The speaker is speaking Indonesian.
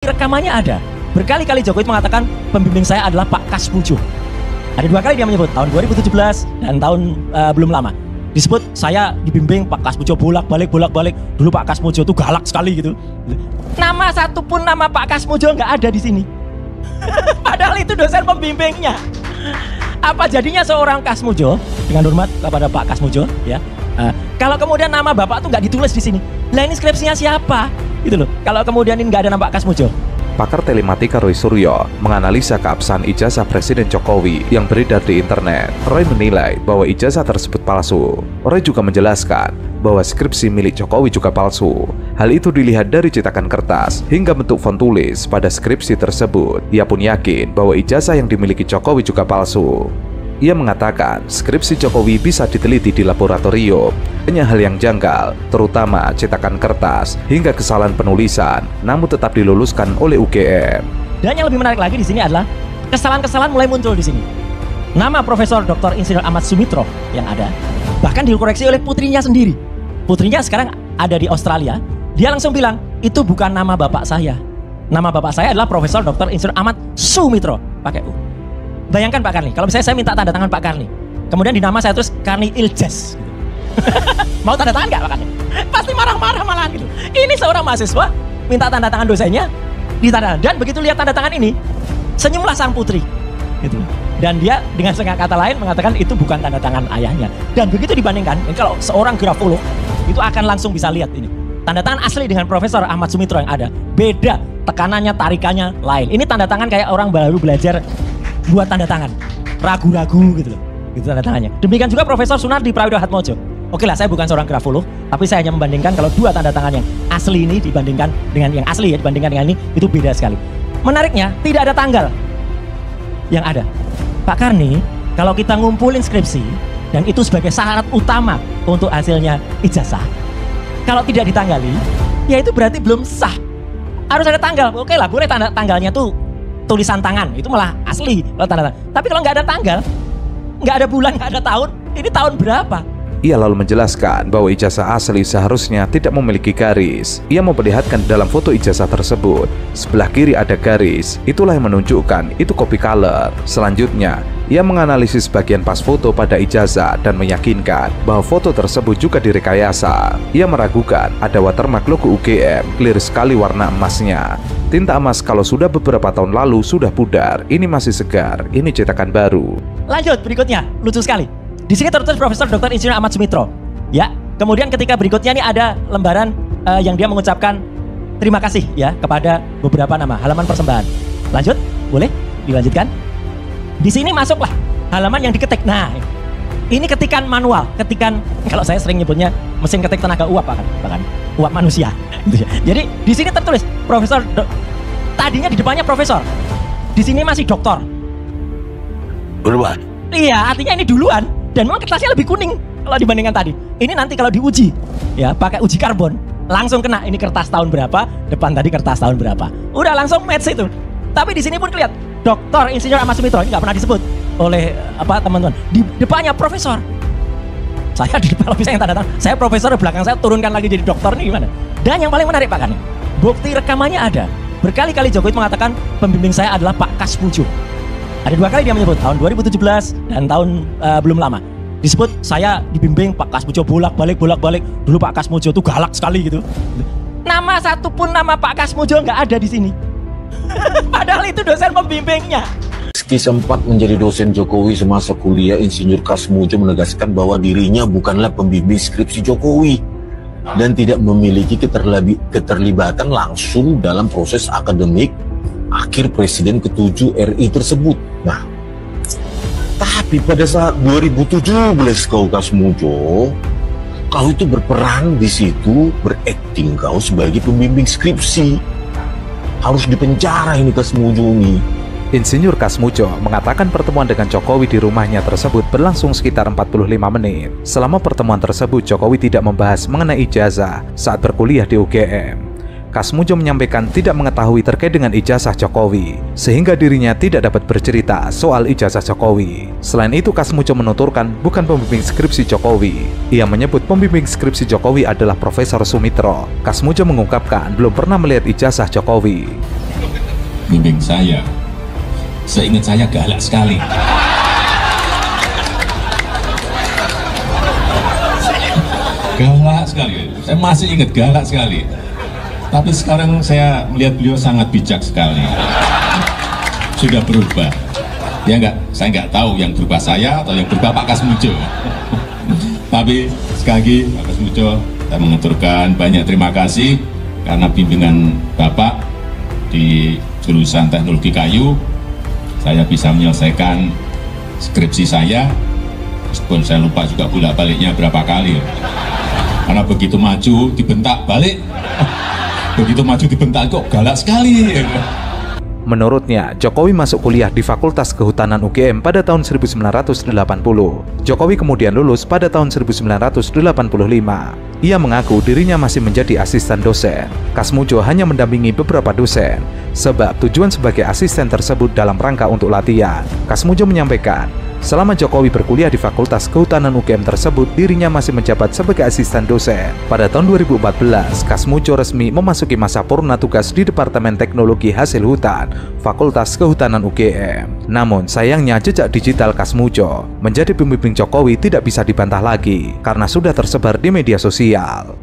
Rekamannya ada. Berkali-kali Jokowi mengatakan pembimbing saya adalah Pak Kasmujo. Ada 2 kali dia menyebut, tahun 2017 dan tahun belum lama. Disebut saya dibimbing Pak Kasmujo bolak-balik. Dulu Pak Kasmujo itu galak sekali gitu. Nama satupun nama Pak Kasmujo nggak ada di sini. Padahal itu dosen pembimbingnya. Apa jadinya seorang Kasmujo, dengan hormat kepada Pak Kasmujo, ya. Kalau kemudian nama bapak tuh nggak ditulis di sini, lah ini skripsinya siapa? Gitu loh. Kalau kemudian ini nggak ada nama Pak Kasmujo. Pakar telematika Roy Suryo menganalisa keabsahan ijazah Presiden Jokowi yang beredar di internet. Roy menilai bahwa ijazah tersebut palsu. Roy juga menjelaskan bahwa skripsi milik Jokowi juga palsu. Hal itu dilihat dari cetakan kertas hingga bentuk font tulis pada skripsi tersebut. Ia pun yakin bahwa ijazah yang dimiliki Jokowi juga palsu. Ia mengatakan skripsi Jokowi bisa diteliti di laboratorium. Hanya hal yang janggal, terutama cetakan kertas hingga kesalahan penulisan, namun tetap diluluskan oleh UGM. Dan yang lebih menarik lagi di sini adalah kesalahan-kesalahan mulai muncul di sini. Nama Profesor Dr. Insinyur Ahmad Sumitro yang ada bahkan dikoreksi oleh putrinya sendiri. Putrinya sekarang ada di Australia. Dia langsung bilang, itu bukan nama bapak saya. Nama bapak saya adalah Profesor Dr. Insinyur Ahmad Sumitro, pakai U. Bayangkan Pak Karni, kalau misalnya saya minta tanda tangan Pak Karni, kemudian di nama saya tulis Karni Iljas, gitu. Mau tanda tangan nggak Pak Karni? Pasti marah-marah malahan gitu. Ini seorang mahasiswa minta tanda tangan dosennya, ditanda, dan begitu lihat tanda tangan ini, senyumlah sang putri, gitu. Dan dia dengan setengah kata lain mengatakan itu bukan tanda tangan ayahnya. Dan begitu dibandingkan, kalau seorang grafolog itu akan langsung bisa lihat ini tanda tangan asli dengan Profesor Ahmad Sumitro yang ada, beda, tekanannya, tarikannya lain. Ini tanda tangan kayak orang baru belajar buat tanda tangan, ragu-ragu gitu loh, gitu tanda tangannya. Demikian juga Profesor Sunardi Prawidohatmojo. Oke lah, saya bukan seorang grafolog, tapi saya hanya membandingkan kalau 2 tanda tangan yang asli ini dibandingkan dengan yang asli ya, dibandingkan dengan ini, itu beda sekali. Menariknya, tidak ada tanggal yang ada. Pak Karni, kalau kita ngumpulin skripsi, dan itu sebagai syarat utama untuk hasilnya ijazah, kalau tidak ditanggali, ya itu berarti belum sah. Harus ada tanggal. Oke lah, boleh tanggalnya tuh tulisan tangan, itu malah asli kalau tanda tangan. Tapi kalau nggak ada tanggal, nggak ada bulan, nggak ada tahun, ini tahun berapa? Ia lalu menjelaskan bahwa ijazah asli seharusnya tidak memiliki garis. Ia memperlihatkan dalam foto ijazah tersebut, sebelah kiri ada garis, itulah yang menunjukkan itu copy color. Selanjutnya, ia menganalisis bagian pas foto pada ijazah dan meyakinkan bahwa foto tersebut juga direkayasa. Ia meragukan ada watermark logo UGM, clear sekali warna emasnya. Tinta emas kalau sudah beberapa tahun lalu sudah pudar, ini masih segar, ini cetakan baru. Lanjut berikutnya, lucu sekali. Di sini tertulis Profesor Dr. Insinyur Ahmad Sumitro. Ya, kemudian ketika berikutnya ini ada lembaran yang dia mengucapkan terima kasih ya kepada beberapa nama, halaman persembahan. Lanjut, boleh dilanjutkan. Di sini masuklah halaman yang diketik. Nah, ini ketikan manual, ketikan kalau saya sering nyebutnya mesin ketik tenaga uap bahkan uap manusia. Jadi di sini tertulis Profesor, tadinya di depannya Profesor, di sini masih Doktor. Berubah. Iya, artinya ini duluan. Dan memang kertasnya lebih kuning kalau dibandingkan tadi. Ini nanti kalau diuji, ya pakai uji karbon, langsung kena ini kertas tahun berapa, depan tadi kertas tahun berapa. Udah langsung match itu. Tapi di sini pun kelihatan Dr. Insinyur Ahmad Sumitro, ini nggak pernah disebut oleh teman-teman. Di depannya Profesor. Saya di depan bisa yang tanda tangan. Saya Profesor, di belakang saya turunkan lagi jadi dokter, ini gimana? Dan yang paling menarik Pak Karni, bukti rekamannya ada. Berkali-kali Jokowi mengatakan pembimbing saya adalah Pak Kasmujo. Ada 2 kali dia menyebut, tahun 2017 dan tahun belum lama. Disebut saya dibimbing Pak Kasmujo bolak-balik. Dulu Pak Kasmujo itu galak sekali gitu. Nama satupun nama Pak Kasmujo nggak ada di sini. Padahal itu dosen pembimbingnya. Meski sempat menjadi dosen Jokowi semasa kuliah, Insinyur Kasmujo menegaskan bahwa dirinya bukanlah pembimbing skripsi Jokowi dan tidak memiliki keterlibatan langsung dalam proses akademik akhir Presiden ke-7 RI tersebut. Nah, tapi pada saat 2017 kau Kasmujo, kau itu berperan di situ, berakting kau sebagai pembimbing skripsi. Harus dipenjara ini Kasmujo ini. Insinyur Kasmujo mengatakan pertemuan dengan Jokowi di rumahnya tersebut berlangsung sekitar 45 menit. Selama pertemuan tersebut, Jokowi tidak membahas mengenai ijazah saat berkuliah di UGM. Kasmujo menyampaikan tidak mengetahui terkait dengan ijazah Jokowi, sehingga dirinya tidak dapat bercerita soal ijazah Jokowi. Selain itu, Kasmujo menuturkan bukan pembimbing skripsi Jokowi. Ia menyebut pembimbing skripsi Jokowi adalah Profesor Sumitro. Kasmujo mengungkapkan belum pernah melihat ijazah Jokowi. bimbing saya. Seingat saya galak sekali. Galak sekali. Saya masih ingat galak sekali. Tapi sekarang saya melihat beliau sangat bijak sekali. Sudah berubah. Ya enggak, saya nggak tahu yang berubah saya atau yang berubah Pak Kasmujo. Tapi sekali lagi Pak Kasmujo, saya mengaturkan banyak terima kasih karena bimbingan Bapak di jurusan teknologi kayu, saya bisa menyelesaikan skripsi saya, meskipun saya lupa juga bolak-baliknya berapa kali. Karena begitu maju dibentak balik, begitu maju dibentak kok galak sekali. Menurutnya, Jokowi masuk kuliah di Fakultas Kehutanan UGM pada tahun 1980. Jokowi kemudian lulus pada tahun 1985. Ia mengaku dirinya masih menjadi asisten dosen. Kasmujo hanya mendampingi beberapa dosen, sebab tujuan sebagai asisten tersebut dalam rangka untuk latihan. Kasmujo menyampaikan, selama Jokowi berkuliah di Fakultas Kehutanan UGM tersebut, dirinya masih menjabat sebagai asisten dosen. Pada tahun 2014, Kasmujo resmi memasuki masa purna tugas di Departemen Teknologi Hasil Hutan, Fakultas Kehutanan UGM. Namun, sayangnya jejak digital Kasmujo menjadi pembimbing Jokowi tidak bisa dibantah lagi, karena sudah tersebar di media sosial.